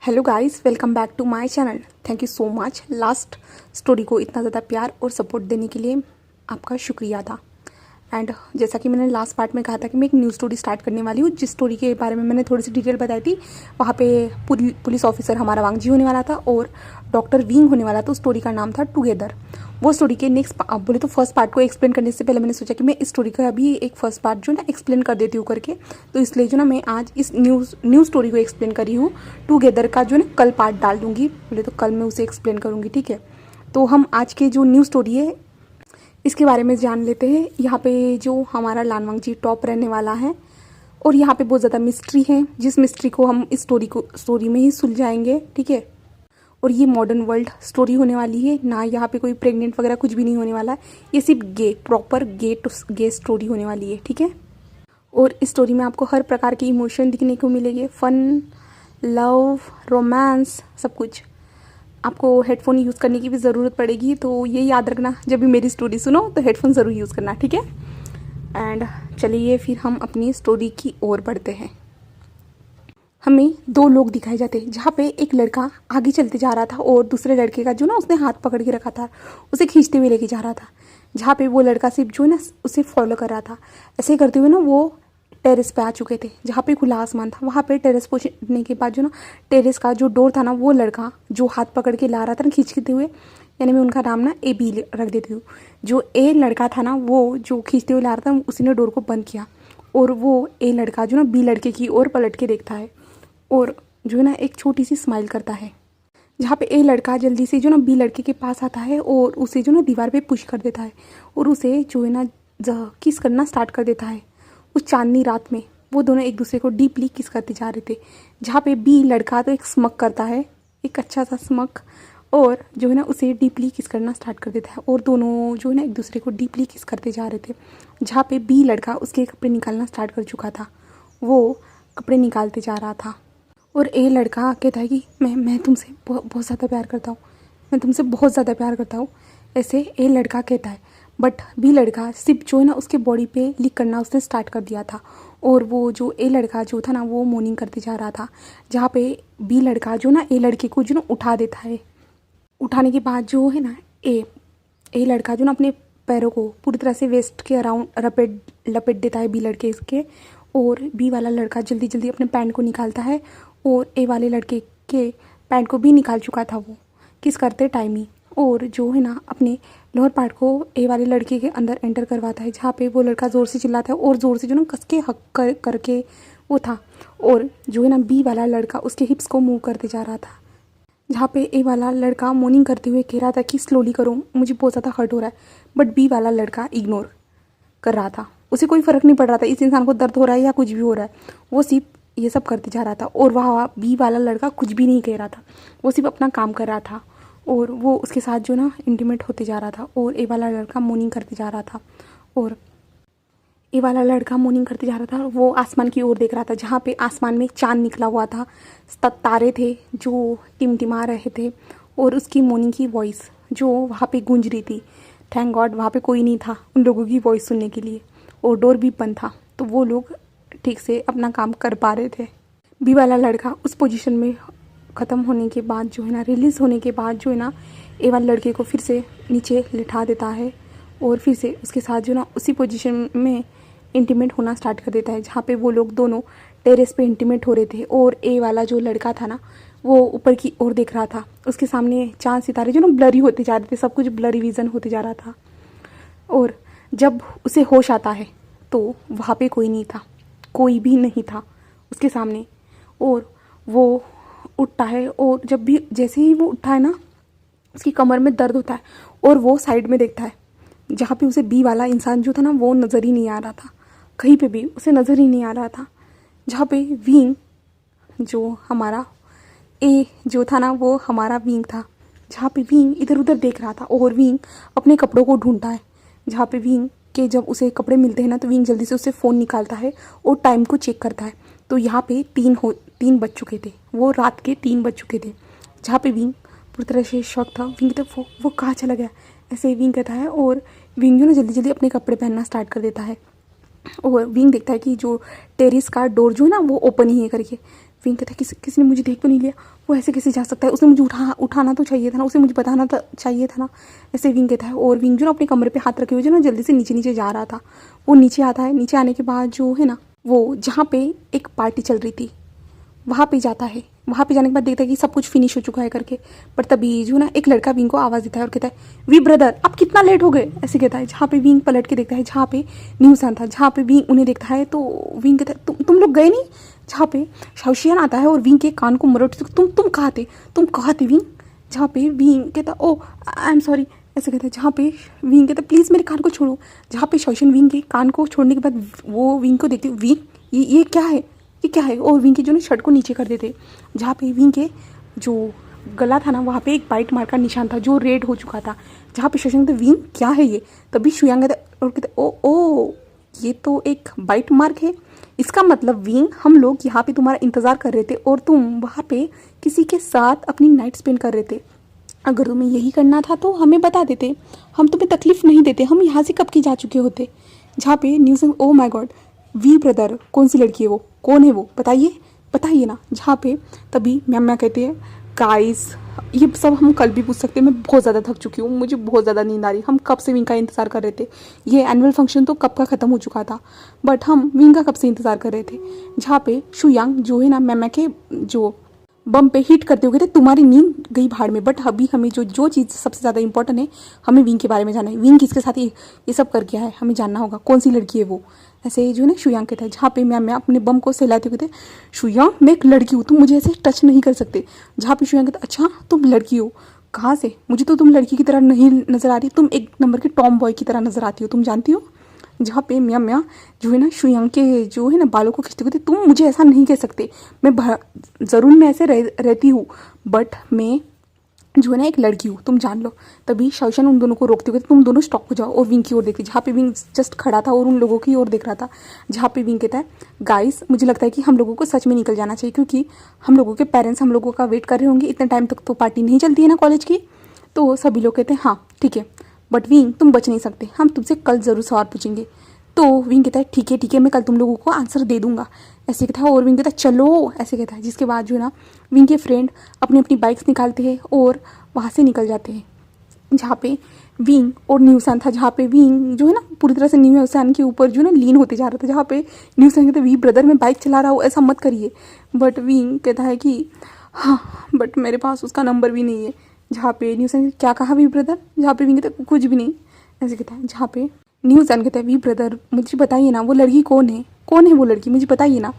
Hello guys, welcome back to my channel. Thank you so much last story को इतना ज़्यादा प्यार और सपोर्ट देने के लिए आपका शुक्रिया था। एंड जैसा कि मैंने लास्ट पार्ट में कहा था कि मैं एक न्यू स्टोरी स्टार्ट करने वाली हूँ, जिस स्टोरी के बारे में मैंने थोड़ी सी डिटेल बताई थी। वहाँ पे पुलिस ऑफिसर हमारा वांगजी होने वाला था और डॉक्टर विंग होने वाला था। उस स्टोरी का नाम था टुगेदर। वो स्टोरी के नेक्स्ट बोले तो फर्स्ट पार्ट को एक्सप्लेन करने से पहले मैंने सोचा कि मैं इस स्टोरी का अभी एक फर्स्ट पार्ट जो ना एक्सप्लेन कर देती हूँ करके। तो इसलिए जो ना मैं आज इस न्यू स्टोरी को एक्सप्लेन करी हूँ। टुगेदर का जो ना कल पार्ट डाल दूंगी, बोले तो कल मैं उसे एक्सप्लेन करूँगी, ठीक है। तो हम आज के जो न्यू स्टोरी है इसके बारे में जान लेते हैं। यहाँ पे जो हमारा लानवांगजी टॉप रहने वाला है और यहाँ पे बहुत ज़्यादा मिस्ट्री है, जिस मिस्ट्री को हम इस स्टोरी में ही सुलझाएंगे, ठीक है। और ये मॉडर्न वर्ल्ड स्टोरी होने वाली है ना, यहाँ पे कोई प्रेग्नेंट वगैरह कुछ भी नहीं होने वाला है। ये सिर्फ प्रॉपर गे स्टोरी होने वाली है, ठीक है। और इस स्टोरी में आपको हर प्रकार की इमोशन दिखने को मिलेंगे, फन, लव, रोमांस, सब कुछ। आपको हेडफोन यूज़ करने की भी ज़रूरत पड़ेगी, तो ये याद रखना जब भी मेरी स्टोरी सुनो तो हेडफोन ज़रूर यूज़ करना, ठीक है। एंड चलिए फिर हम अपनी स्टोरी की ओर बढ़ते हैं। हमें दो लोग दिखाए जाते हैं, जहाँ पे एक लड़का आगे चलते जा रहा था और दूसरे लड़के का जो ना उसने हाथ पकड़ के रखा था उसे खींचते हुए लेके जा रहा था। जहाँ पे वो लड़का सिर्फ जो है ना उसे फॉलो कर रहा था। ऐसे करते हुए ना वो टेरेस पे आ चुके थे, जहाँ पे खुला आसमान था। वहाँ पे टेरेस पहुँचने के बाद जो ना टेरेस का जो डोर था ना, वो लड़का जो हाथ पकड़ के ला रहा था ना खींचते हुए, यानी मैं उनका नाम ना ए बी रख देती हूँ। जो ए लड़का था ना, वो जो खींचते हुए ला रहा था, उसी ने डोर को बंद किया और वो ए लड़का जो ना बी लड़के की ओर पलट के देखता है और जो है ना एक छोटी सी स्माइल करता है। जहाँ पे ए लड़का जल्दी से जो ना बी लड़के के पास आता है और उसे जो ना दीवार पे पुश कर देता है और उसे जो है ना किस करना स्टार्ट कर देता है। उस चांदनी रात में वो दोनों एक दूसरे को डीपली किस करते जा रहे थे। जहाँ पे बी लड़का तो एक स्मक करता है, एक अच्छा सा स्मक, और जो है ना उसे डीपली किस करना स्टार्ट कर देता है और दोनों जो है ना एक दूसरे को डीपली किस करते जा रहे थे। जहाँ पे बी लड़का उसके कपड़े निकालना स्टार्ट कर चुका था, वो कपड़े निकालते जा रहा था और ए लड़का कहता है कि मैं तुमसे बहुत ज़्यादा प्यार करता हूँ, मैं तुमसे बहुत ज़्यादा प्यार करता हूँ, ऐसे ए लड़का कहता है। बट बी लड़का सिर्फ जो है ना उसके बॉडी पे लिक करना उसने स्टार्ट कर दिया था और वो जो ए लड़का जो था ना वो मॉर्निंग करते जा रहा था। जहाँ पे बी लड़का जो ना ए लड़के को जो ना उठा देता है। उठाने के बाद जो है ना ए लड़का जो ना अपने पैरों को पूरी तरह से वेस्ट के अराउंड लपेट देता है बी लड़के के, और बी वाला लड़का जल्दी जल्दी अपने पैंट को निकालता है और ए वाले लड़के के पैंट को भी निकाल चुका था वो किस करते टाइम ही, और जो है ना अपने लोअर पार्ट को ए वाले लड़के के अंदर एंटर करवाता है। जहाँ पे वो लड़का ज़ोर से चिल्लाता है और ज़ोर से जो ना कस के हक करके वो था, और जो है ना बी वाला लड़का उसके हिप्स को मूव करते जा रहा था। जहाँ पे ए वाला लड़का मॉर्निंग करते हुए कह रहा था कि स्लोली करो, मुझे बहुत ज़्यादा हर्ट हो रहा है। बट बी वाला लड़का इग्नोर कर रहा था, उसे कोई फ़र्क नहीं पड़ रहा था इस इंसान को दर्द हो रहा है या कुछ भी हो रहा है, वो सिर्फ ये सब करते जा रहा था। और वह बी वाला लड़का कुछ भी नहीं कह रहा था, वो सिर्फ अपना काम कर रहा था और वो उसके साथ जो ना इंटीमेट होते जा रहा था। और ए वाला लड़का मॉर्निंग करते जा रहा था और ए वाला लड़का मॉर्निंग करते जा रहा था, वो आसमान की ओर देख रहा था। जहाँ पे आसमान में चांद निकला हुआ था, तारे थे जो टिमटिमा रहे थे और उसकी मॉर्निंग की वॉइस जो वहाँ पे गूंज रही थी। थैंक गॉड वहाँ पे कोई नहीं था उन लोगों की वॉइस सुनने के लिए और डोर भी बंद था, तो वो लोग ठीक से अपना काम कर पा रहे थे। बी वाला लड़का उस पोजीशन में ख़त्म होने के बाद जो है ना रिलीज़ होने के बाद जो है ना ए वाले लड़के को फिर से नीचे लिटा देता है और फिर से उसके साथ जो ना उसी पोजीशन में इंटीमेट होना स्टार्ट कर देता है। जहाँ पे वो लोग दोनों टेरेस पे इंटीमेट हो रहे थे और ए वाला जो लड़का था ना वो ऊपर की ओर देख रहा था। उसके सामने चांद सितारे जो ना ब्लरी होते जा रहे थे, सब कुछ ब्लरी विज़न होते जा रहा था। और जब उसे होश आता है तो वहाँ पे कोई नहीं था, कोई भी नहीं था उसके सामने, और वो उठता है और जब भी जैसे ही वो उठता है ना उसकी कमर में दर्द होता है और वो साइड में देखता है। जहाँ पे उसे बी वाला इंसान जो था ना वो नज़र ही नहीं आ रहा था, कहीं पे भी उसे नज़र ही नहीं आ रहा था। जहाँ पे विंग जो हमारा ए जो था ना वो हमारा विंग था, जहाँ पे विंग इधर उधर देख रहा था और विंग अपने कपड़ों को ढूंढता है। जहाँ पे विंग के जब उसे कपड़े मिलते हैं ना तो विंग जल्दी से उससे फ़ोन निकालता है और टाइम को चेक करता है। तो यहाँ पे 3 बज चुके थे, वो रात के 3 बज चुके थे। जहाँ पे विंग पूरी तरह से शॉक था, विंग तो वो कहाँ चला गया ऐसे विंग कहता है। और विंग जो ना जल्दी जल्दी अपने कपड़े पहनना स्टार्ट कर देता है और विंग देखता है कि जो टेरेस का डोर जो है ना वो ओपन ही है करके। विंग कहता है किसी ने मुझे देख तो नहीं लिया, वो ऐसे कैसे जा सकता है, उसने मुझे उठाना तो चाहिए था ना, उसे मुझे बताना तो चाहिए था ना, ऐसे विंग कहता है। और विंग जो ना अपने कमरे पे हाथ रखे हुए जो ना जल्दी से नीचे जा रहा था, वो नीचे आता है। नीचे आने के बाद जो है ना वो जहाँ पे एक पार्टी चल रही थी वहाँ पे जाता है। वहाँ पे जाने के बाद देखता है कि सब कुछ फिनिश हो चुका है करके, पर तभी जो ना एक लड़का विंग को आवाज़ देता है और कहता है वी ब्रदर आप कितना लेट हो गए, ऐसे कहता है। जहाँ पे विंग पलट के देखता है जहाँ पे न्यूसन था, जहाँ पे विंग उन्हें देखता है तो विंग कहता है तुम लोग गए नहीं। जहाँ पे शाओशियान आता है और विंग के कान को मरोड़ तुम कहाँ थे विंग। जहाँ पे विंग कहता ओ आई एम सॉरी, ऐसे कहता है। जहाँ पे विंग कहता प्लीज़ मेरे कान को छोड़ो। जहाँ पे शाओशियान विंग के कान को छोड़ने के बाद वो विंग को देखती विंग ये क्या है, ये क्या है। और विंग के जो ना शर्ट को नीचे कर देते। जहाँ पे विंग के जो गला था ना वहाँ पे एक बाइट मार का निशान था जो रेड हो चुका था। जहाँ पे शशांक विंग क्या है ये, तभी शुयांग और कहते ओ ये तो एक बाइट मार्क है, इसका मतलब विंग हम लोग यहाँ पे तुम्हारा इंतज़ार कर रहे थे और तुम वहाँ पे किसी के साथ अपनी नाइट स्पेंड कर रहे थे। अगर तुम्हें यही करना था तो हमें बता देते, हम तुम्हें तकलीफ नहीं देते, हम यहाँ से कब की जा चुके होते। जहाँ पे न्यूज़ ओ माय गॉड वी ब्रदर कौन सी लड़की है वो, कौन है वो, बताइए ना। जहाँ पे तभी मैम कहती है गाइस ये सब हम कल भी पूछ सकते हैं, मैं बहुत ज़्यादा थक चुकी हूँ, मुझे बहुत ज़्यादा नींद आ रही, हम कब से विंग का इंतज़ार कर रहे थे, ये एनुअल फंक्शन तो कब का ख़त्म हो चुका था बट हम विंग का कब से इंतज़ार कर रहे थे। जहाँ पे शुयांग जो है ना मैम के जो बम पे हिट करते हुए थे तुम्हारी नींद गई भाड़ में, बट अभी हमें जो चीज़ सबसे ज़्यादा इंपॉर्टेंट है हमें विंग के बारे में जानना है, विंग किसके साथ ये सब कर गया है, हमें जानना होगा कौन सी लड़की है वो। ऐसे जो है ना शुयांग कहता है। जहाँ पे मैं अपने बम को सहलाते हुए थे शुयांग मैं एक लड़की हूँ, तुम मुझे ऐसे टच नहीं कर सकते। जहाँ पे शुयांग कहता अच्छा तुम लड़की हो, कहाँ से, मुझे तो तुम लड़की की तरह नहीं नज़र आ रही, तुम एक नंबर के टॉम बॉय की तरह नज़र आती हो, तुम जानती हो। जहाँ पे म्या जो है ना शुयांग के जो है ना बालों को खींचते हुए तुम मुझे ऐसा नहीं कह सकते, ज़रूर मैं ऐसे रहती हूँ बट मैं जो है ना एक लड़की हूँ, तुम जान लो। तभी शाओशियान उन दोनों को रोकते हुए तुम दोनों स्टॉप हो जाओ और विंग की ओर देखती। जहाँ पे विंग जस्ट खड़ा था और उन लोगों की ओर देख रहा था। जहाँ पे विंग कहता है गाइस मुझे लगता है कि हम लोगों को सच में निकल जाना चाहिए क्योंकि हम लोगों के पेरेंट्स हम लोगों का वेट कर रहे होंगे, इतने टाइम तक तो पार्टी नहीं चलती है ना कॉलेज की। तो सभी लोग कहते हैं हाँ ठीक है बट विंग तुम बच नहीं सकते, हम तुमसे कल ज़रूर सवाल पूछेंगे। तो विंग कहता है ठीक है मैं कल तुम लोगों को आंसर दे दूंगा, ऐसे कहता है। और विंग कहता है चलो, ऐसे कहता है। जिसके बाद जो है ना विंग के फ्रेंड अपनी अपनी बाइक्स निकालते हैं और वहाँ से निकल जाते हैं। जहाँ पे विंग और न्यूसन था, जहाँ पे विंग जो है ना पूरी तरह से न्यूसन के ऊपर जो है ना लीन होते जा रहा था। जहाँ पे न्यूसन कहते वी ब्रदर मैं बाइक चला रहा हूँ ऐसा मत करिए, बट विंग कहता है कि हाँ बट मेरे पास उसका नंबर भी नहीं है। जहाँ पे न्यूसन क्या कहा वी ब्रदर, जहाँ पे विंग कहता है कुछ भी नहीं, ऐसे कहता है। जहाँ पे न्यूसन कहता है वी ब्रदर मुझे बताइए ना वो लड़की कौन है वो लड़की मुझे बताइए ना।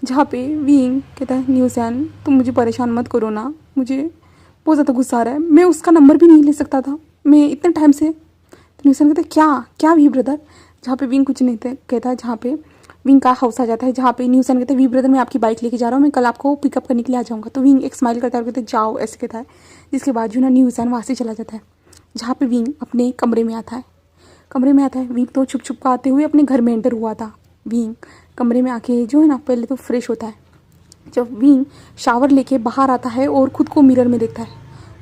जहाँ पे विंग कहता है न्यूसन तुम मुझे परेशान मत करो ना, मुझे बहुत ज़्यादा गुस्सा आ रहा है, मैं उसका नंबर भी नहीं ले सकता था मैं इतने टाइम से। तो न्यूसन कहता है क्या वी ब्रदर। जहाँ पे विंग कुछ नहीं कहता है। जहाँ पे विंग का हाउस आ जाता है। जहाँ पे न्यूसन कहता है वी ब्रदर मैं आपकी बाइक लेके जा रहा हूँ, मैं कल आपको पिकअप करने के लिए आ जाऊँगा। तो विंग एक स्माइल करता है और कहता है जाओ, ऐसे कहता है। जिसके बाद जो ना न्यूसन वहाँ से चला जाता है। जहाँ पे विंग अपने कमरे में आता है। विंग तो छुप छुप आते हुए अपने घर में एंटर हुआ था। विंग कमरे में आके जो है ना पहले तो फ्रेश होता है। जब विंग शावर लेके बाहर आता है और ख़ुद को मिरर में देखता है,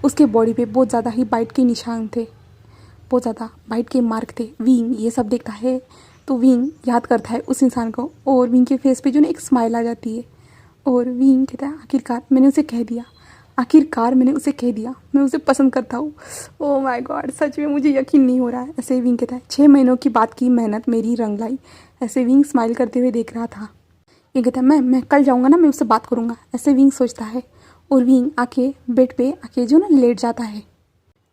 उसके बॉडी पे बहुत ज़्यादा ही बाइट के निशान थे, बहुत ज़्यादा बाइट के मार्क थे। विंग ये सब देखता है तो विंग याद करता है उस इंसान को और विंग के फेस पे जो ना एक स्माइल आ जाती है। और विंग कहता है आखिरकार मैंने उसे कह दिया मैं उसे पसंद करता हूँ। ओह माय गॉड सच में मुझे यकीन नहीं हो रहा है। ऐसे विंग कहता है 6 महीनों की बात की मेहनत मेरी रंग लाई। ऐसे विंग स्माइल करते हुए देख रहा था। ये कहता है मैं कल जाऊँगा ना, मैं उससे बात करूँगा, ऐसे विंग सोचता है। और विंग आके बेड पे आके जो ना लेट जाता है।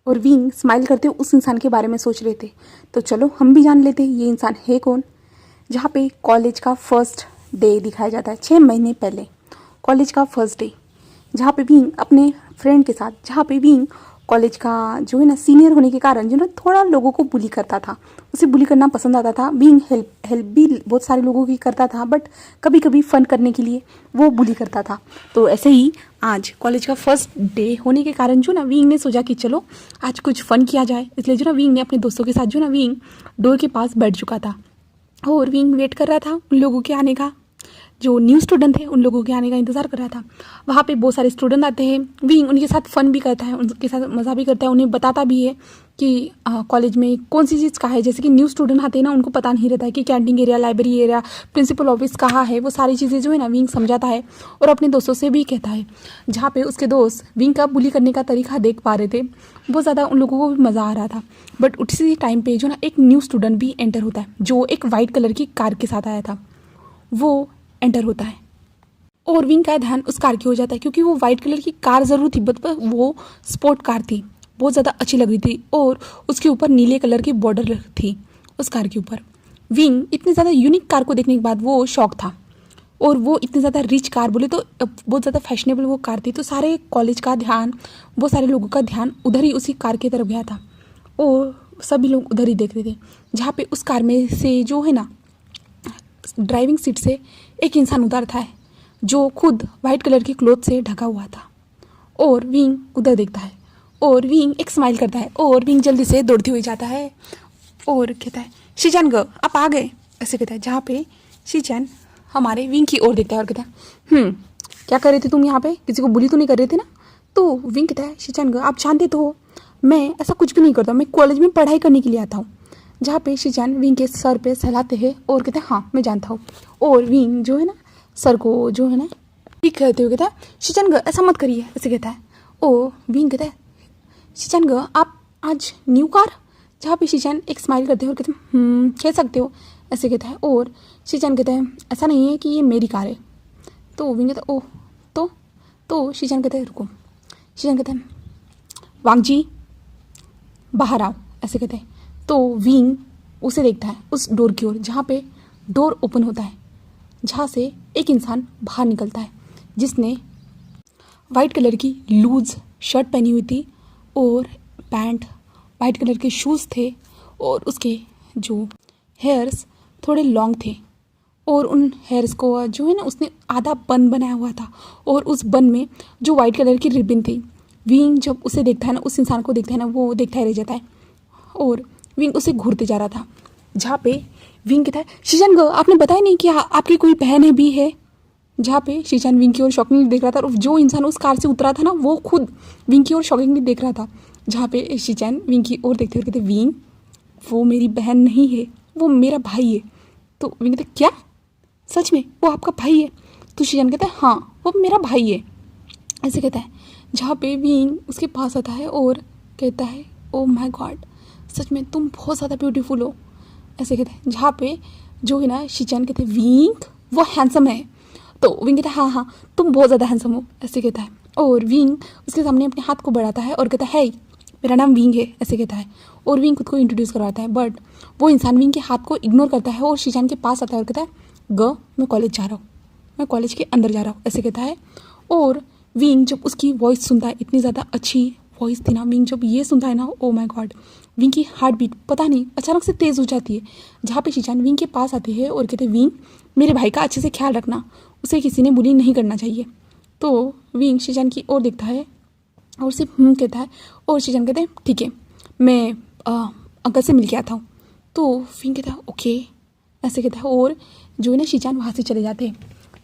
और विंग स्माइल करते हुए उस इंसान के बारे में सोच रहे थे। तो चलो हम भी जान लेते ये इंसान है कौन। जहाँ पे कॉलेज का फर्स्ट डे दिखाया जाता है 6 महीने पहले, कॉलेज का फर्स्ट डे। जहाँ पे विंग अपने फ्रेंड के साथ, जहाँ पे विंग कॉलेज का जो है ना सीनियर होने के कारण जो ना थोड़ा लोगों को बुली करता था, उसे बुली करना पसंद आता था। विंग हेल्प भी बहुत सारे लोगों की करता था बट कभी कभी फ़न करने के लिए वो बुली करता था। तो ऐसे ही आज कॉलेज का फर्स्ट डे होने के कारण जो ना विंग ने सोचा कि चलो आज कुछ फ़न किया जाए। इसलिए जो ना विंग ने अपने दोस्तों के साथ जो ना विंग डोर के पास बैठ चुका था और विंग वेट कर रहा था उन लोगों के आने का। जो न्यू स्टूडेंट थे उन लोगों के आने का इंतज़ार कर रहा था। वहाँ पे बहुत सारे स्टूडेंट आते हैं, विंग उनके साथ फ़न भी करता है, उनके साथ मज़ा भी करता है, उन्हें बताता भी है कि कॉलेज में कौन सी चीज़ कहाँ है। जैसे कि न्यू स्टूडेंट आते हैं ना, उनको पता नहीं रहता है कि canteen area, library area, principal office कहाँ है। वो सारी चीज़ें जो है ना विंग समझाता है और अपने दोस्तों से भी कहता है। जहाँ पे उसके दोस्त विंग का बुली करने का तरीका देख पा रहे थे, बहुत ज़्यादा उन लोगों को भी मज़ा आ रहा था। बट उसी टाइम पे जो ना एक न्यू स्टूडेंट भी एंटर होता है, जो एक वाइट कलर की कार के साथ आया था। वो एंटर होता है और विंग का ध्यान उस कार की हो जाता है, क्योंकि वो वाइट कलर की कार ज़रूर थी बट वो स्पोर्ट कार थी, बहुत ज़्यादा अच्छी लग रही थी और उसके ऊपर नीले कलर की बॉर्डर थी उस कार के ऊपर। विंग इतनी ज़्यादा यूनिक कार को देखने के बाद वो शौक था, और वो इतनी ज़्यादा रिच कार, बोले तो बहुत ज़्यादा फैशनेबल वो कार थी। तो सारे कॉलेज का ध्यान, वो सारे लोगों का ध्यान उधर ही उसी कार की तरफ गया था और सभी लोग उधर ही देख रहे थे। जहाँ पे उस कार में से जो है ना ड्राइविंग सीट से एक इंसान उतरता है, जो खुद वाइट कलर की क्लॉथ से ढका हुआ था, और विंग उधर देखता है और विंग एक स्माइल करता है और विंग जल्दी से दौड़ती हुई जाता है और कहता है, शीचान ग आप आ गए, ऐसे कहता है। जहाँ पे शीचान हमारे विंग की ओर देखता है और कहता है, क्या कर रहे थे तुम यहाँ पे, किसी को बुली तो नहीं कर रहे थे ना। तो विंग कहता है, शीचान ग आप जानते तो हो मैं ऐसा कुछ भी नहीं करता, मैं कॉलेज में पढ़ाई करने के लिए आता हूँ। जहाँ पे शीचान विंग के सर पे सहलाते हैं और कहते हैं, हाँ मैं जानता हूँ। और विंग जो है ना सर को जो है ना ठीक कहते हुए कहता है, शीचान ग ऐसा मत करिए, ऐसे कहता है। ओ विंग कहता है, शीचान ग आप आज न्यू कार। जहाँ पे शीचान एक स्माइल करते हैं और कहते हैं, कह सकते हो, ऐसे कहता है। और शीचान कहता है, ऐसा नहीं है कि ये मेरी कार है। तो विंग कहता है, ओह तो शीचान कहता है, रुको। शीचान कहता है, वांग जी बाहर आओ, ऐसे कहते हैं। तो विंग उसे देखता है उस डोर की ओर, जहाँ पे डोर ओपन होता है, जहाँ से एक इंसान बाहर निकलता है, जिसने वाइट कलर की लूज शर्ट पहनी हुई थी और पैंट, वाइट कलर के शूज़ थे, और उसके जो हेयर्स थोड़े लॉन्ग थे, और उन हेयर्स को जो है ना उसने आधा बन बनाया हुआ था, और उस बन में जो वाइट कलर की रिबन थी। विंग जब उसे देखता है ना, उस इंसान को देखता है ना, वो देखता ही रह जाता है और विंग उसे घूरते जा रहा था। जहाँ पे विंग कहता है, शीचान ग आपने बताया नहीं कि आपकी कोई बहन है भी है। जहाँ पे शीचान विंग की ओर शॉकिंगली देख रहा था, और जो इंसान उस कार से उतरा था ना, वो खुद विंग की ओर शॉकिंगली देख रहा था। जहाँ पे शीचान विंग की ओर देखते हुए कहते, विंग वो मेरी बहन नहीं है, वो मेरा भाई है। तो विंग कहते, क्या सच में वो आपका भाई है? तो शीचान कहता है, हाँ वो मेरा भाई है, ऐसे कहता है। जहाँ पे विंग उसके पास आता है और कहता है, ओ माय गॉड सच में तुम बहुत ज़्यादा ब्यूटीफुल हो, ऐसे कहते हैं। जहाँ पे जो है ना शीचान कहते हैं, विंग वो हैंडसम है। तो विंग कहता है, हाँ तुम बहुत ज़्यादा हैंडसम हो, ऐसे कहता है। और विंग उसके सामने अपने हाथ को बढ़ाता है और कहता है, मेरा नाम विंग है, ऐसे कहता है। और विंग खुद को इंट्रोड्यूस करवाता है, बट वो इंसान विंग के हाथ को इग्नोर करता है और शीचान के पास आता है और कहता है, ग मैं कॉलेज जा रहा हूँ, मैं कॉलेज के अंदर जा रहा हूँ, ऐसे कहता है। और विंग जब उसकी वॉइस सुनता है, इतनी ज़्यादा अच्छी वॉइस थी ना, विंग जब ये सुनता है ना, ओ माय गॉड, विंग की हार्ट बीट पता नहीं अचानक से तेज़ हो जाती है। जहाँ पे शीचान विंग के पास आती है और कहते हैं, विंग मेरे भाई का अच्छे से ख्याल रखना, उसे किसी ने बुली नहीं करना चाहिए। तो विंग शीचान की ओर देखता है और सिर्फ कहता है, और शीचान कहते हैं, ठीक है मैं अंकल से मिल के आता हूँ। तो विंग कहता है, ओके, ऐसे कहता है। और जो है ना शीचान वहाँ से चले जाते हैं।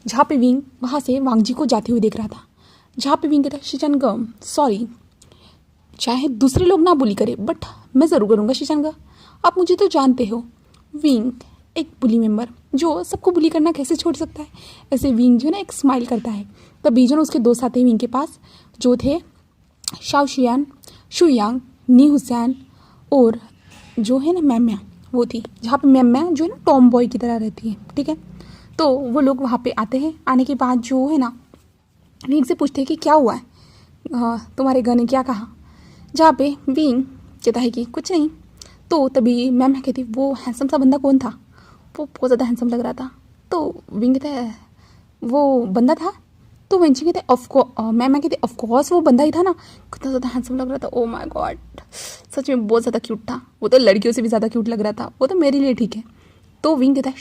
जहाँ पे विंग वहाँ से वांग जी को जाते हुए देख रहा था। जहाँ पे विंग कहता है, शीचान ग सॉरी, चाहे दूसरे लोग ना बुली करे बट मैं ज़रूर करूँगा शीचान ग, आप मुझे तो जानते हो। विंग एक बुली मेंबर जो सबको बुली करना कैसे छोड़ सकता है, ऐसे विंग जो है ना एक स्माइल करता है। तभी जो ना उसके दोस्त आते हैं विंग के पास, जो थे शाओशियान, शुयांग, नी हुसैन और जो है ना मैम्या, वो थी। जहाँ पे मैम्या जो है ना टॉम बॉय की तरह रहती है, ठीक है। तो वो लोग वहाँ पे आते हैं। आने के बाद जो है ना विंग से पूछते हैं कि क्या हुआ है, तुम्हारे गन ने क्या कहा। जहाँ पे विंग कहता है कि कुछ नहीं। तो तभी मैम कहती, वो हैंडसम सा बंदा कौन था, वो बहुत ज़्यादा हैंडसम लग रहा था। तो विंग कहता है, वो बंदा था। तो वेंची कहते मैम कहते ऑफकोर्स वो बंदा ही था ना, कितना ज़्यादा हैंडसम लग रहा था, ओ माय गॉड सच में बहुत ज़्यादा क्यूट था। वो तो लड़कियों से भी ज़्यादा क्यूट लग रहा था, वो तो मेरे लिए ठीक है। तो विंग कहता है,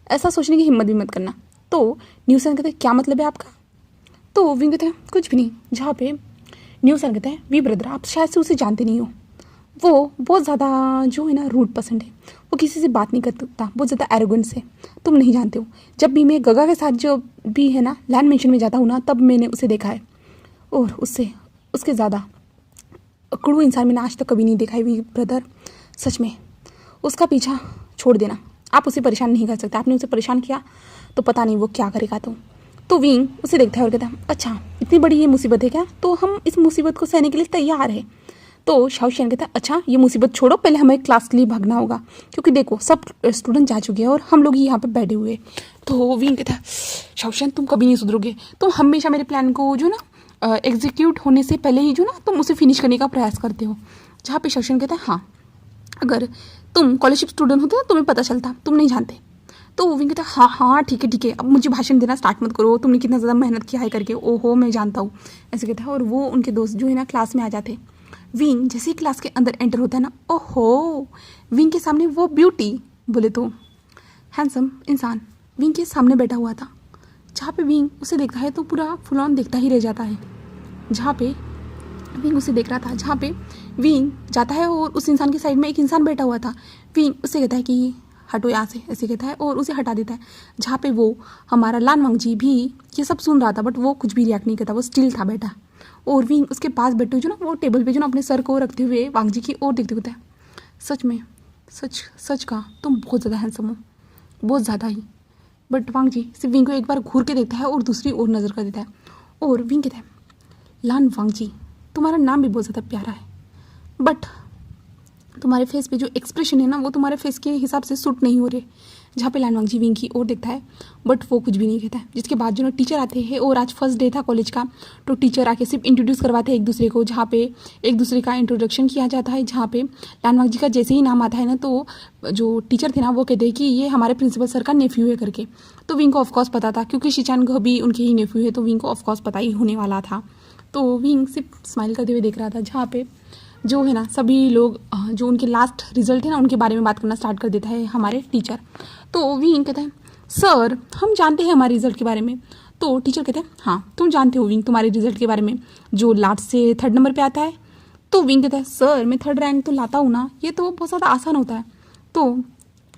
ऐसा सोचने की हिम्मत भी मत करना। तो न्यूसन कहते हैं, क्या मतलब है आपका। तो विंग कहते हैं, कुछ भी नहीं। जहाँ पे न्यूसन कहते हैं, वी ब्रदर आप शायद से उसे जानते नहीं हो, वो बहुत ज़्यादा जो है ना रूड पर्सन है, वो किसी से बात नहीं करता, बहुत ज़्यादा एरोगेंट है, तुम नहीं जानते हो। जब भी मैं गगा के साथ जो भी है ना लैंड मेंशन में जाता हूँ ना, तब मैंने उसे देखा है और उससे उसके ज़्यादा अकड़ू इंसान मैंने आज तक कभी नहीं देखा है वी ब्रदर, सच में उसका पीछा छोड़ देना। आप उसे परेशान नहीं कर सकते, आपने उसे परेशान किया तो पता नहीं वो क्या करेगा। तो विंग उसे देखता है और कहता है अच्छा इतनी बड़ी ये मुसीबत है क्या, तो हम इस मुसीबत को सहने के लिए तैयार है। तो शाओशियन कहता है अच्छा ये मुसीबत छोड़ो, पहले हमें क्लास के लिए भागना होगा, क्योंकि देखो सब स्टूडेंट जा चुके हैं और हम लोग ही यहाँ पे बैठे हुए। तो विंग कहता है शाओशियन तुम कभी नहीं सुधरोगे, तुम हमेशा मेरे प्लान को जो ना एग्जीक्यूट होने से पहले ही जो ना तुम उसे फिनिश करने का प्रयास करते हो। जहाँ पे शाओशियन कहता है हाँ अगर तुम कॉलेजशिप स्टूडेंट होते ना तुम्हें पता चलता, तुम नहीं जानते। तो विंग कहता है हाँ हाँ ठीक है, अब मुझे भाषण देना स्टार्ट मत करो, तुमने कितना ज़्यादा मेहनत किया है करके, ओहो मैं जानता हूँ, ऐसे कहता है। और वो उनके दोस्त जो है ना क्लास में आ जाते। विंग जैसे ही क्लास के अंदर एंटर होता है ना, ओहो विंग के सामने वो ब्यूटी बोले तो हैंडसम इंसान विंग के सामने बैठा हुआ था। जहाँ पे विंग उसे देखता है तो पूरा फुल ऑन देखता ही रह जाता है। जहाँ पे विंग उसे देख रहा था, जहाँ पे विंग जाता है और उस इंसान के साइड में एक इंसान बैठा हुआ था। विंग उसे कहता है कि हटो यहाँ से, ऐसे कहता है और उसे हटा देता है। जहाँ पे वो हमारा लान वांगजी भी ये सब सुन रहा था, बट वो कुछ भी रिएक्ट नहीं करता, वो स्टिल था बैठा। और विंग उसके पास बैठे हुए जो ना वो टेबल पे जो ना अपने सर को रखते हुए वांगजी की ओर देखते होता है। सच में सच का तुम बहुत ज़्यादा हैंडसम हो, बहुत ज़्यादा ही। बट वांगजी सिर्फ विंग को एक बार घूर के देखता है और दूसरी ओर नज़र कर देता है। और विंग कहता है लान वांगजी तुम्हारा नाम भी बहुत ज़्यादा प्यारा है, बट तुम्हारे फेस पे जो एक्सप्रेशन है ना वो तुम्हारे फेस के हिसाब से सूट नहीं हो रहे। जहाँ पे लान वांगजी विंग की ओर देखता है बट वो कुछ भी नहीं कहता है। जिसके बाद जो ना टीचर आते हैं और आज फर्स्ट डे था कॉलेज का, तो टीचर आके सिर्फ इंट्रोड्यूस करवाते हैं एक दूसरे को, जहाँ पे एक दूसरे का इंट्रोडक्शन किया जाता है। जहाँ पे लान वांगजी का जैसे ही नाम आता है ना तो जो टीचर थे ना वो कहते हैं कि ये हमारे प्रिंसिपल सर का नेफ्यू है करके। तो विंग को ऑफकोर्स पता था, क्योंकि शिचान घ भी उनके ही नेफ्यू है, तो विंग को ऑफकोर्स पता ही होने वाला था। तो विंग सिर्फ स्माइल करते हुए देख रहा था। जहाँ पे जो है ना सभी लोग जो उनके लास्ट रिजल्ट है ना उनके बारे में बात करना स्टार्ट कर देता है हमारे टीचर। तो विंग कहता है सर हम जानते हैं हमारे रिजल्ट के बारे में। तो टीचर कहते हैं हाँ तुम जानते हो विंग तुम्हारे रिजल्ट के बारे में, जो लास्ट से 3rd नंबर पे आता है। तो विंग कहता है सर मैं 3rd रैंक तो लाता हूँ ना, ये तो बहुत ज़्यादा आसान होता है। तो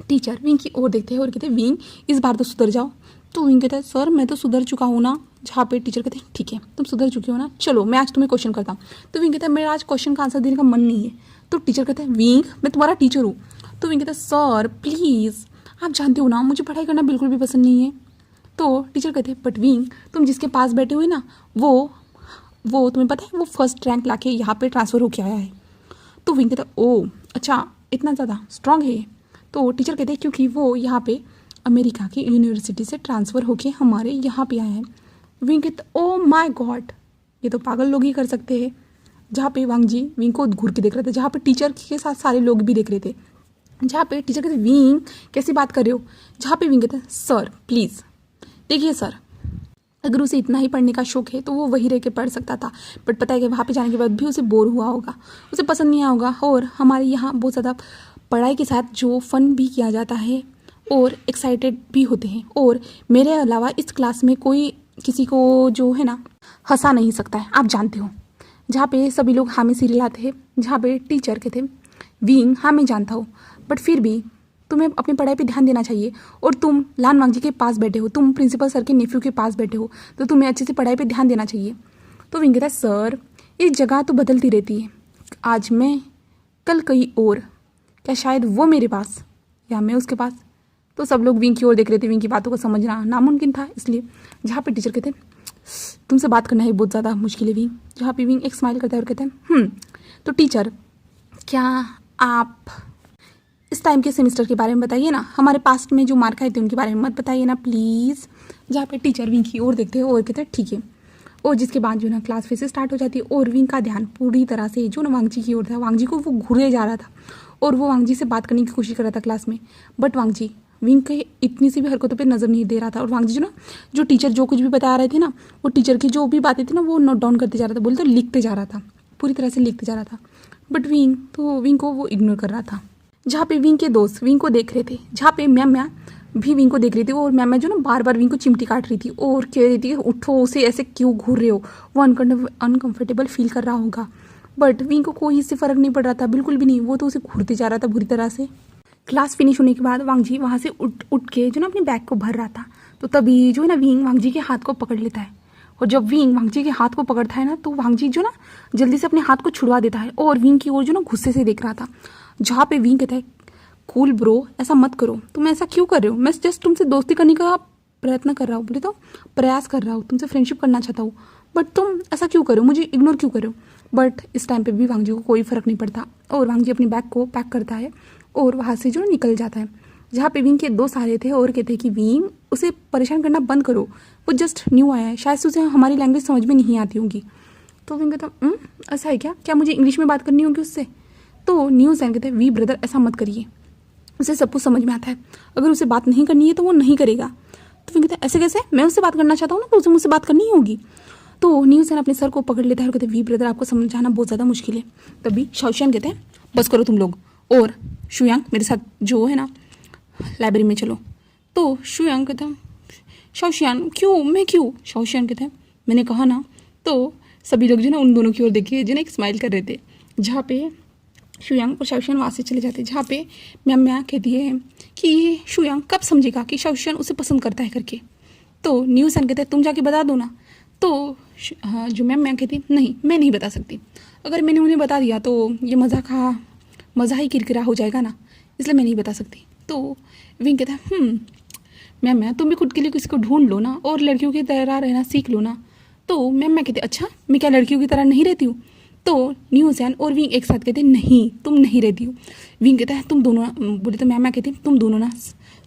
टीचर विंग की ओर देखते हैं और कहते हैं विंग इस बार तो सुधर जाओ। तो विंग कहता है सर मैं तो सुधर चुका हूँ ना। जहाँ पे टीचर कहते हैं ठीक है तुम सुधर चुके हो ना, चलो मैं आज तुम्हें क्वेश्चन करता हूँ। तो विंग कहता है मेरा आज क्वेश्चन का आंसर देने का मन नहीं है। तो टीचर कहता है विंग मैं तुम्हारा टीचर हूँ। तो विंग कहता है सर प्लीज़ आप जानते हो ना मुझे पढ़ाई करना बिल्कुल भी पसंद नहीं है। तो टीचर कहते हैं बट विंग तुम जिसके पास बैठे हुए ना वो तुम्हें पता है वो 1st रैंक लाके यहाँ पे ट्रांसफ़र होके आया है। तो विंग कहता है ओ अच्छा इतना ज़्यादा स्ट्रांग है ये। तो टीचर कहते हैं क्योंकि वो यहाँ पे अमेरिका की यूनिवर्सिटी से ट्रांसफ़र होके हमारे यहाँ पे आया है। विंग कहता ओ माय गॉड ये तो पागल लोग ही कर सकते हैं। जहाँ पे वांगजी विंग को घूर के देख रहे थे, जहाँ पे टीचर के साथ सारे लोग भी देख रहे थे। जहाँ पे टीचर कहते विंग कैसी बात कर रहे हो। जहाँ पे विंग कहता है सर प्लीज़ देखिए सर अगर उसे इतना ही पढ़ने का शौक है तो वो वहीं रह के पढ़ सकता था, बट पता है कि वहाँ पे जाने के बाद भी उसे बोर हुआ होगा, उसे पसंद नहीं आया होगा। और हमारे यहाँ बहुत ज़्यादा पढ़ाई के साथ जो फ़न भी किया जाता है और एक्साइटेड भी होते हैं, और मेरे अलावा इस क्लास में कोई किसी को जो है ना हंसा नहीं सकता है, आप जानते हो। जहाँ पे सभी लोग हाँ में सिर हिलाते हैं। जहाँ पे टीचर कहते विंग हाँ मैं जानता हूँ बट फिर भी तुम्हें अपनी पढ़ाई पे ध्यान देना चाहिए, और तुम लान वांगजी के पास बैठे हो, तुम प्रिंसिपल सर के नेफ्यू के पास बैठे हो, तो तुम्हें अच्छे से पढ़ाई पे ध्यान देना चाहिए। तो विंग कहता है सर ये जगह तो बदलती रहती है, आज मैं कल कहीं और, क्या शायद वो मेरे पास या मैं उसके पास। तो सब लोग विंग की ओर देख रहे थे, विंग की बातों को समझना नामुमकिन था इसलिए। जहाँ पे टीचर कहते तुमसे बात करना है बहुत ज़्यादा मुश्किल है विंग। जहाँ पे विंग एक स्माइल करता है और कहते हैं तो टीचर क्या आप इस टाइम के सेमेस्टर के बारे में बताइए ना, हमारे पास्ट में जो मार्क आए थे उनके बारे में मत बताइए ना प्लीज़। जहाँ पे टीचर विंग की ओर देखते हैं और कहते हैं ठीक है। और जिसके बाद जो ना क्लास फिर से स्टार्ट हो जाती है और विंग का ध्यान पूरी तरह से जो ना वांगजी की ओर था। वांगजी को वो घूरे जा रहा था और वो वांगजी से बात करने की कोशिश कर रहा था क्लास में, बट वांगजी विंग के इतनी सी भी हरकतों पे नज़र नहीं दे रहा था। और वांगजी जो टीचर जो कुछ भी बता रहे थे ना, वो टीचर की जो भी बातें थी ना वो नोट डाउन करते जा रहा था, बोलते लिखते जा रहा था, पूरी तरह से लिखते जा रहा था। बट विंग को वो इग्नोर कर रहा था। जहाँ पे विंग के दोस्त विंग को देख रहे थे, जहाँ पे मैम भी विंग को देख रही थी, और मैम जो ना बार बार विंग को चिमटी काट रही थी और कह रही थी उठो, उसे ऐसे क्यों घूर रहे हो, वो अनकंफर्टेबल फील कर रहा होगा। बट विंग को कोई इससे फ़र्क नहीं पड़ रहा था, बिल्कुल भी नहीं, वो तो उसे घूरते जा रहा था बुरी तरह से। क्लास फिनिश होने के बाद वांगजी वहाँ से उठ के जो ना अपने बैग को भर रहा था, तो तभी जो है ना विंग वांगजी के हाथ को पकड़ लेता है और जब विंग वांगजी के हाथ को पकड़ता है ना तो वांगजी जो ना जल्दी से अपने हाथ को छुड़वा देता है और विंग की ओर जो ना गुस्से से देख रहा था। जहाँ पे विंग कहता है कूल ब्रो, ऐसा मत करो, तुम ऐसा क्यों कर रहे हो, मैं जस्ट तुमसे दोस्ती करने का प्रयत्न कर रहा हूँ, बोले तो प्रयास कर रहा हूँ, तुमसे फ्रेंडशिप करना चाहता हूँ, बट तुम ऐसा क्यों करो, मुझे इग्नोर क्यों करो। बट इस टाइम पे भी वांगजी को कोई फ़र्क नहीं पड़ता और वांगजी अपनी बैग को पैक करता है और वहाँ से जो निकल जाता है। जहाँ पे विंग के दोस्त आ रहे थे और कहते हैं कि विंग उसे परेशान करना बंद करो, वो जस्ट न्यू आया है, शायद से उसे हमारी लैंग्वेज समझ में नहीं आती होगी। तो विंग कहता ऐसा है क्या मुझे इंग्लिश में बात करनी होगी उससे। तो न्यू सैन कहते हैं वी ब्रदर ऐसा मत करिए, उसे सब कुछ समझ में आता है, अगर उसे बात नहीं करनी है तो वो नहीं करेगा। तो विंग कहते हैं ऐसे कैसे, मैं उससे बात करना चाहता हूँ ना तो उसे मुझसे बात करनी ही होगी। तो न्यू सैन अपने सर को पकड़ लेता है और कहते हैं वी ब्रदर आपको समझाना बहुत ज़्यादा मुश्किल है। तभी शाओशियान कहते हैं बस करो तुम लोग और शुयांग मेरे साथ जो है ना लाइब्रेरी में चलो। तो शुयांग कहता है शाओशियान क्यों, मैं क्यों। शाओशियान कहते हैं मैंने कहा ना। तो सभी लोग जो ना उन दोनों की ओर देखे जो ना एक स्माइल कर रहे थे। जहाँ पे शुयांग और शाओशियान वहाँ से चले जाते, जहाँ पे म्या कहती है कि ये शुयांग कब समझेगा कि शाओशियान उसे पसंद करता है करके। तो न्यू सैन कहते हैं तुम जाके बता दो ना। तो जो म्या कहती नहीं, मैं नहीं बता सकती, अगर मैंने उन्हें बता दिया तो ये मज़ा ही किरकिरा हो जाएगा ना, इसलिए मैं नहीं बता सकती। तो विंग कहता है मैम तुम भी खुद के लिए किसी को ढूंढ लो ना और लड़कियों की तरह रहना सीख लो ना। तो मैम कहते अच्छा मैं क्या लड़कियों की तरह नहीं रहती हूँ। तो न्यू सैन और विंग एक साथ कहते नहीं तुम नहीं रहती हो। विंग कहता है तुम दोनों, बोले तो मैम कहती तुम दोनों ना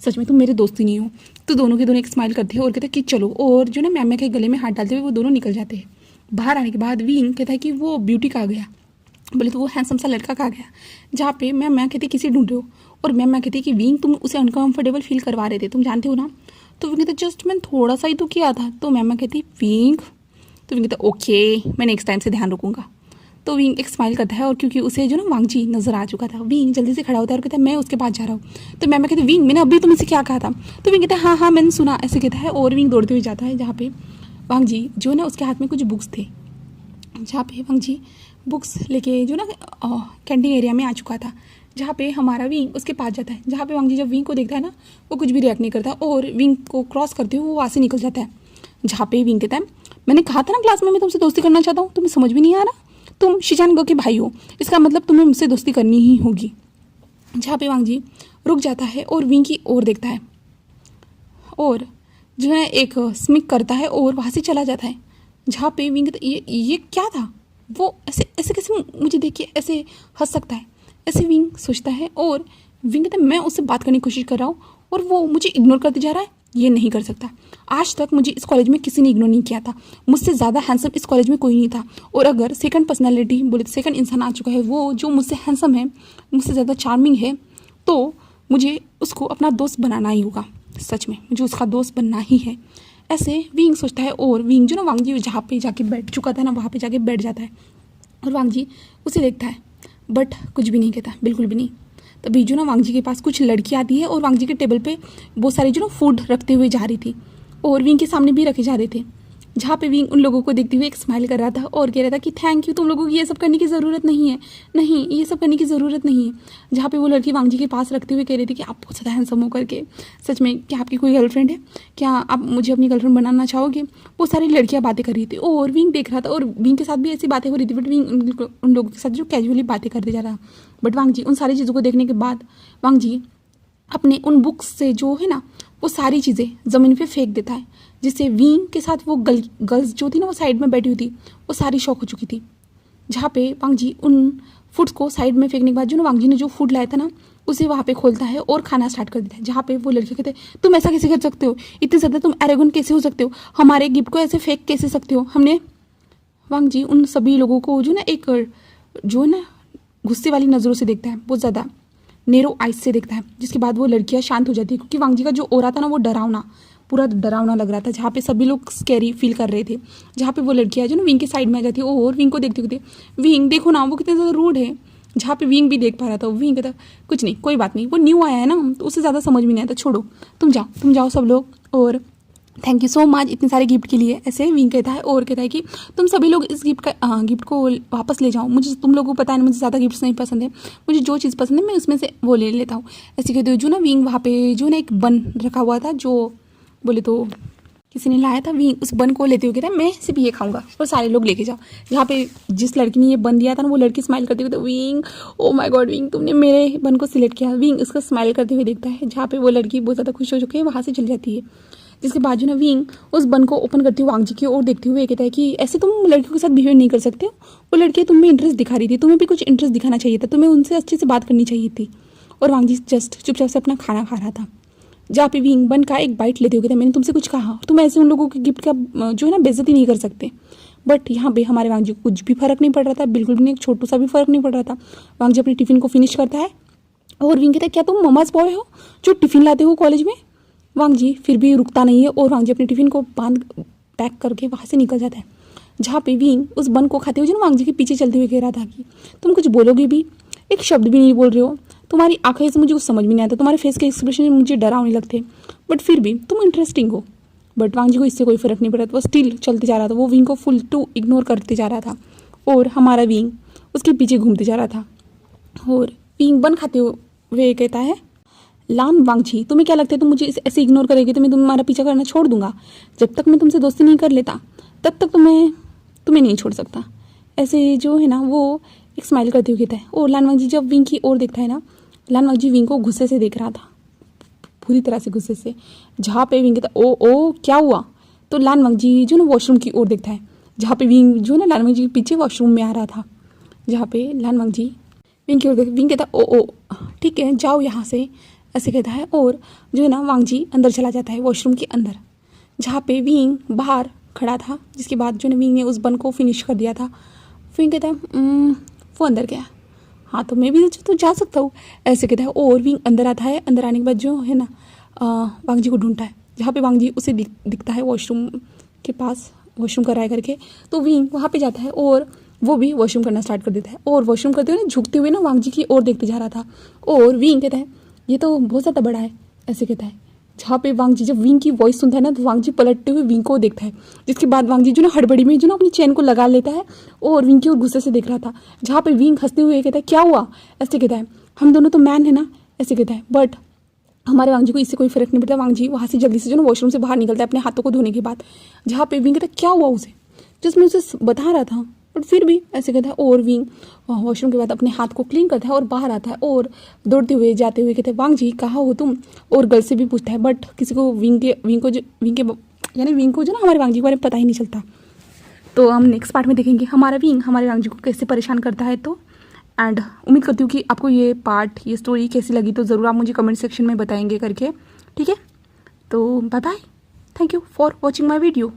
सच में तुम मेरे दोस्त ही नहीं हो। तो दोनों के दोनों एक स्माइल करते हैं और कहते हैं कि चलो, और जो ना मैम के गले में हाथ डालते हुए वो दोनों निकल जाते हैं। बाहर आने के बाद विंग कहता है कि वो ब्यूटी कहाँ गया, बोले तो वो हैंडसम सा लड़का कहाँ गया। जहाँ पे मैम कहती किसी ढूंढ रहे हो और मैम कहती कि विंग तुम उसे अनकम्फर्टेबल फील करवा रहे थे, तुम जानते हो ना। तो विंग कहते जस्ट मैंने थोड़ा सा ही तो किया था। तो मैम कहती विंग, तो विंग कहता ओके मैं नेक्स्ट टाइम से ध्यान रखूँगा। तो विंग एक स्माइल करता है और क्योंकि उसे जो ना वांगजी नजर आ चुका था, विंग जल्दी से खड़ा होता है और कहता है मैं उसके पास जा रहा हूँ। तो मैम कहती विंग मैंने अभी तुमसे क्या कहा था। तो विंग कहता है हाँ मैंने सुना, ऐसे कहता है और विंग दौड़ते हुए जाता है। जहाँ पे वांगजी जो ना उसके हाथ में कुछ बुक्स थे, जहाँ पे वांगजी बुक्स लेके जो ना कैंटीन एरिया में आ चुका था। जहाँ पे हमारा विंग उसके पास जाता है। जहाँ पे वांगजी जब विंग को देखता है ना वो कुछ भी रिएक्ट नहीं करता और विंग को क्रॉस करते हुए वो वहाँ से निकल जाता है। जहाँ पे विंग कहता है मैंने कहा था ना क्लास में मैं तुमसे दोस्ती करना चाहता हूँ, तुम्हें समझ भी नहीं आ रहा, तुम शिजानगो के भाई हो, इसका मतलब तुम्हें मुझसे दोस्ती करनी ही होगी। जहाँ पे वांगजी रुक जाता है और विंग की ओर देखता है और जो है एक स्मिक करता है और वहाँ से चला जाता है। जहाँ पे विंग ये क्या था, वो ऐसे ऐसे कैसे मुझे देख के ऐसे हंस सकता है, ऐसे विंग सोचता है। और विंग कहता है मैं उससे बात करने की कोशिश कर रहा हूँ और वो मुझे इग्नोर करते जा रहा है, ये नहीं कर सकता। आज तक मुझे इस कॉलेज में किसी ने इग्नोर नहीं किया था, मुझसे ज़्यादा हैंडसम इस कॉलेज में कोई नहीं था। और अगर सेकंड पर्सनालिटी बोले तो सेकंड इंसान आ चुका है, वो जो मुझसे हैंडसम है, मुझसे ज़्यादा चार्मिंग है, तो मुझे उसको अपना दोस्त बनाना ही होगा। सच में मुझे उसका दोस्त बनना ही है, ऐसे विंग सोचता है। और विंग जो ना वांगजी जहाँ पे जाके बैठ चुका था ना वहाँ पे जाके बैठ जाता है और वांगजी उसे देखता है बट कुछ भी नहीं कहता, बिल्कुल भी नहीं। तभी जो ना वांगजी के पास कुछ लड़की आती है और वांगजी के टेबल पे बहुत सारे जो ना फूड रखते हुए जा रही थी और विंग के सामने भी रखे जा रहे थे। जहाँ पे विंग उन लोगों को देखते हुए एक स्माइल कर रहा था और कह रहा था कि थैंक यू, तुम लोगों की ये सब करने की ज़रूरत नहीं है, नहीं ये सब करने की ज़रूरत नहीं है। जहाँ पे वो लड़की वांगजी के पास रखते हुए कह रही थी कि आप बहुत ज़्यादा हैंडसम हो करके, सच में क्या आपकी कोई गर्लफ्रेंड है, क्या आप मुझे अपनी गर्लफ्रेंड बनाना चाहोगे। वो सारी लड़कियाँ बातें कर रही थी और विंग देख रहा था और विंग के साथ भी ऐसी बातें हो रही थी, बट विंग उन लोगों के साथ जो कैजुअली बातें करते जा रहा। बट वांगजी उन सारी चीज़ों को देखने के बाद वांगजी अपने उन बुक्स से जो है ना वो सारी चीज़ें ज़मीन पे फेंक देता है, जिससे विंग के साथ वो गर्ल्स जो थी ना वो साइड में बैठी हुई थी, वो सारी शॉक हो चुकी थी। जहाँ पे वांगजी उन फूड्स को साइड में फेंकने के बाद जो ना वांगजी ने जो फूड लाया था ना उसे वहाँ पे खोलता है और खाना स्टार्ट कर देता है। जहाँ पे वो लड़के कहते हैं तुम ऐसा कैसे कर सकते हो, इतने ज़्यादा तुम एरोगेंट कैसे हो सकते हो, हमारे गिफ्ट को ऐसे फेंक कैसे सकते हो। हमने वांगजी उन सभी लोगों को जो ना एक जो ना गुस्से वाली नज़रों से देखता है, बहुत ज़्यादा नेरो आइज से देखता है। जिसके बाद वो लड़कियां शांत हो जाती है क्योंकि वांगजी का जो ओरा था ना वो डरावना, पूरा डरावना लग रहा था। जहाँ पे सभी लोग स्कैरी फील कर रहे थे। जहाँ पे वो लड़कियां जो ना विंग के साइड में आ जाती है और विंग को देखते होते विंग देखो ना वो कितने ज़्यादा रूड है। जहाँ पे विंग भी देख पा रहा था, विंग कहता कुछ नहीं कोई बात नहीं, वो न्यू आया है ना तो उसे ज़्यादा समझ में नहीं आता, छोड़ो तुम जाओ सब लोग, और थैंक यू सो मच इतने सारे गिफ्ट के लिए, ऐसे विंग कहता है। और कहता है कि तुम सभी लोग इस गिफ्ट को वापस ले जाओ, मुझे तुम लोगों को पता है ना मुझे ज़्यादा गिफ्ट्स नहीं पसंद है, मुझे जो चीज़ पसंद है मैं उसमें से वो ले लेता हूँ। ऐसे कहते हो जो ना विंग वहाँ पे जो ना एक बन रखा हुआ था, जो बोले तो किसी ने लाया था विंग, उस बन को लेते हुए कहता है मैं सिर्फ ये खाऊंगा और सारे लोग लेके जाओ। यहाँ पे जिस लड़की ने ये बन दिया था ना, वो लड़की स्माइल करते हुए तो wing, O my God wing तुमने मेरे बन को सिलेक्ट किया। विंग उसका स्माइल करते हुए देखता है, जहाँ पे वो लड़की बहुत ज़्यादा खुश हो चुकी है, वहाँ से चली जाती है। जिसके बाद जो ना विंग उस बन को ओपन करती हुए वांग जी की ओर देखते हुए कहता है कि ऐसे तुम लड़कियों के साथ बिहेव नहीं कर सकते हो। वो लड़की तुम में इंटरेस्ट दिखा रही थी, तुम्हें भी कुछ इंटरेस्ट दिखाना चाहिए था, तुम्हें उनसे अच्छे से बात करनी चाहिए थी। और वांग जी जस्ट चुपचाप से अपना खाना खा रहा था। जहाँ पे विंग बन का एक बाइट लेते हुए कहता मैंने तुमसे कुछ कहा, तुम ऐसे उन लोगों के गिफ्ट का जो है ना बेइज्जती नहीं कर सकते। बट यहाँ पे हमारे वांग जी को कुछ भी फर्क नहीं पड़ रहा था, बिल्कुल भी नहीं, एक छोटू सा भी फर्क नहीं पड़ रहा था। वांग जी अपने टिफिन को फिनिश करता है और विंग कहता है क्या तुम ममाज बॉय हो जो टिफिन लाते हो कॉलेज में। वांग जी फिर भी रुकता नहीं है और वांग जी अपने टिफिन को बांध पैक करके वहाँ से निकल जाता है। जहाँ पे विंग उस बन को खाते हुए जो वांग जी के पीछे चलते हुए कह रहा था कि तुम कुछ बोलोगे भी, एक शब्द भी नहीं बोल रहे हो, तुम्हारी आंखें से मुझे कुछ समझ में नहीं आता, तुम्हारे फेस के एक्सप्रेशन मुझे डरावने लगते, बट फिर भी तुम इंटरेस्टिंग हो। बट वांग जी को इससे कोई फर्क नहीं पड़ा, वो स्टिल चलते जा रहा था। वो विंग को फुल टू इग्नोर करते जा रहा था और हमारा विंग उसके पीछे घूमते जा रहा था। और विंग बन खाते हुए कहता है लान वांग जी तुम्हें क्या लगता है तुम मुझे ऐसे इग्नोर करेगी तो मैं तुम्हारा पीछा करना छोड़ दूंगा। जब तक मैं तुमसे दोस्ती नहीं कर लेता तब तक तुम्हें नहीं छोड़ सकता। ऐसे जो है ना वो एक स्माइल करते हुए कहता है। और लान वांग जी जब विंग की ओर देखता है ना, लान वांग जी विंग को गुस्से से देख रहा था, पूरी तरह से गुस्से से। जहाँ पे विंग कहता ओ क्या हुआ, तो लान वांग जी जो ना वॉशरूम की ओर देखता है, जहाँ पे विंग जो ना लान वांग जी के पीछे वॉशरूम में आ रहा था। जहाँ पे लान वांग जी विंग की ओर देखता, विंग कहता ओ ठीक है जाओ यहाँ से, ऐसे कहता है। और जो है ना वांग जी अंदर चला जाता है वॉशरूम के अंदर, जहाँ पे विंग बाहर खड़ा था। जिसके बाद जो ना विंग ने उस बन को फिनिश कर दिया था। विंग कहता है वो अंदर गया, हाँ तो मैं भी तो जा सकता हूँ, ऐसे कहता है। और विंग अंदर आता है, अंदर आने के बाद जो है ना वांग जी को ढूंढता है। जहाँ पे वांग जी उसे दिखता है वॉशरूम के पास, वॉशरूम कराया करके, तो विंग वहाँ पे जाता है और वो भी वॉशरूम करना स्टार्ट कर देता है। और वॉशरूम करते हुए ना झुकते हुए ना वांग जी की ओर देखते जा रहा था। और विंग कहता है ये तो बहुत ज़्यादा बड़ा है, ऐसे कहता है। जहाँ पे वांग जी जब विंग की वॉइस सुनता है ना, तो वांग जी पलटते हुए विंग को देखता है। जिसके बाद वांग जी जो ना हड़बड़ी में जो ना अपनी चैन को लगा लेता है और विंग की ओर गुस्से से देख रहा था। जहाँ पे विंग हंसते हुए कहता है क्या हुआ, ऐसे कहता है हम दोनों तो मैन है ना, ऐसे कहता है। बट हमारे वांग जी को इससे कोई फर्क नहीं पड़ता। वांग जी वहाँ से जल्दी से जो ना वॉशरूम से बाहर निकलता है अपने हाथों को धोने के बाद। जहाँ पे विंग कहता है क्या हुआ उसे, जिसमें उसे बता रहा था, बट फिर भी ऐसे कहता है। और विंग वॉशरूम के बाद अपने हाथ को क्लीन करता है और बाहर आता है और दौड़ते हुए जाते हुए कहते हैं वांग जी कहाँ हो तुम, और गर्ल से भी पूछता है। बट किसी को विंग को जो ना हमारे वांग जी के बारे में पता ही नहीं चलता। तो हम नेक्स्ट पार्ट में देखेंगे हमारा विंग हमारे वांग जी को कैसे परेशान करता है। तो एंड उम्मीद करती हूँ कि आपको ये पार्ट, ये स्टोरी कैसी लगी, तो ज़रूर आप मुझे कमेंट सेक्शन में बताएंगे करके, ठीक है। तो bye bye, thank you for watching my video.